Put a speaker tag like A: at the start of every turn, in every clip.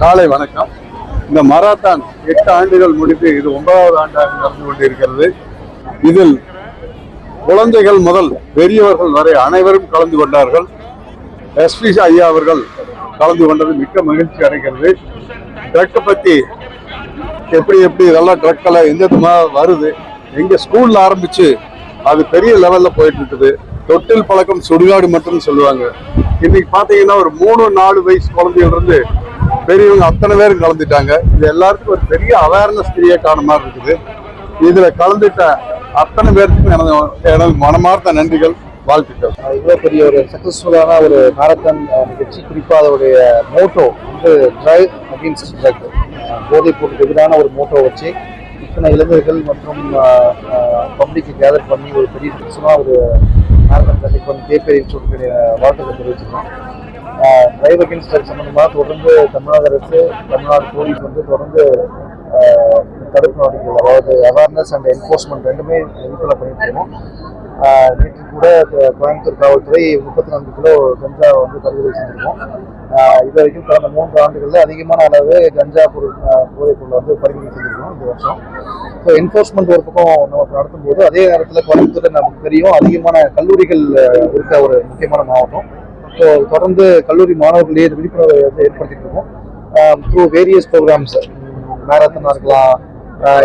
A: காலை வணக்கம். இந்த மராத்தான் 8 ஆண்டுகள் முடித்து இது 9வது ஆண்டாக நடந்து கொண்டிருக்கிறது. இதில் குழந்தைகள் முதல் பெரியவர்கள் வரை அனைவரும் கலந்து கொண்டார்கள். எஸ்பி ஐயா அவர்கள் கலந்து கொண்டது மிக்க மகிழ்ச்சி அடைகிறது. ட்ரக்கை பற்றி எப்படி இதெல்லாம் ட்ரக்கெல்லாம் எந்த வருது, எங்க ஸ்கூல்ல ஆரம்பிச்சு அது பெரிய லெவல்ல போயிட்டு இருக்குது. தொட்டில் பழக்கம் சுடுகாடு மட்டும் சொல்லுவாங்க. இன்னைக்கு பாத்தீங்கன்னா ஒரு 3-4 வயசு குழந்தைகள் இருந்து பெரியவங்க அத்தனை பேரும் கலந்துட்டாங்க. இது எல்லாருக்கும் ஒரு பெரிய அவேர்னஸ் கிரியேட் ஆன மாதிரி இருக்குது. இதுல கலந்துட்ட அத்தனை பேருக்கும் எனது மனமார்ந்த நன்றிகள், வாழ்த்துக்கள்.
B: இவ்வளோ பெரிய ஒரு சக்சஸ்ஃபுல்லான ஒரு மாரத்தான் நிகழ்ச்சி, குறிப்பாக அதோடைய மோட்டோ வந்து டிரைவ் அகெயின்ஸ்ட் ட்ரக், போதைப் பொருளுக்கு எதிரான ஒரு மோட்டோ வச்சு இத்தனை இளைஞர்கள் மற்றும் பப்ளிக்கை கேதர் பண்ணி ஒரு பெரிய சக்சஸ்ஃபுல்லாக ஒரு மாரத்தான் கண்டிப்பாக வந்து கேப்பேரின்னு சொல்லிட்டு வாழ்த்துக்கள் தெரிவிச்சிருக்கோம். டிரைவ் அகெயின்ஸ்ட் ட்ரக் சம்பந்தமாக தொடர்ந்து தமிழ்நாடு அரசு, தமிழ்நாடு போலீஸ் வந்து தொடர்ந்து தடுப்பு நடவடிக்கைகள், அதாவது அவேர்னஸ் அண்ட் என்ஃபோர்ஸ்மெண்ட் ரெண்டுமே ஈக்குவலாக பண்ணிட்டு இருக்கோம். நேற்று கூட கோயம்புத்தூர் காவல்துறை 34 கிலோ கஞ்சா வந்து பறிமுதல் செஞ்சிருக்கோம். இது வரைக்கும் கடந்த 3 ஆண்டுகளில் அதிகமான அளவு கஞ்சா போதைப் பொருளை வந்து பறிமுதல் செஞ்சிருக்கோம் இந்த வருஷம். ஸோ என்ஃபோர்ஸ்மெண்ட் ஒரு பக்கம் நமக்கு நடத்தும் போது, அதே நேரத்தில் கோயம்புத்தூர் நமக்கு தெரியும் அதிகமான கல்லூரிகள் இருக்க ஒரு முக்கியமான மாவட்டம். ஸோ தொடர்ந்து கல்லூரி மாணவர்களே விழிப்புணர்வை வந்து ஏற்படுத்திட்டு இருக்கோம். த்ரூ வேரியஸ் ப்ரோக்ராம்ஸ், மேரத்தானாக இருக்கலாம்,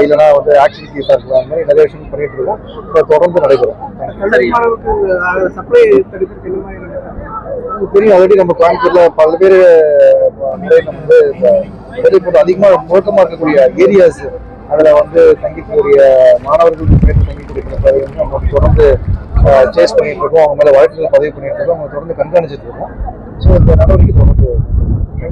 B: இல்லைனா வந்து ஆக்டிவிட்டிஸாக இருக்கலாம், அந்த மாதிரி நிறைய விஷயம் பண்ணிட்டு இருக்கோம். தொடர்ந்து நடைபெறும். தெரியும், ஆல்ரெடி நம்ம கோயம்புத்தூர்ல பல பேர் நிறைய நம்ம வந்து போதைப் பொருள் அதிகமாக முழக்கமாக இருக்கக்கூடிய ஏரியாஸ், அதில் வந்து தங்கிக்கூடிய மாணவர்கள் தங்கிக்கூடிய வந்து நம்ம தொடர்ந்து சேஸ் பண்ணிட்டு இருக்கோம். அவங்க மேலே வழக்குகள் பதிவு பண்ணிட்டு இருக்கோம். அவங்க தொடர்ந்து கண்காணிச்சுட்டு இருக்கோம். ஸோ இந்த நடவடிக்கை தொடர்ந்து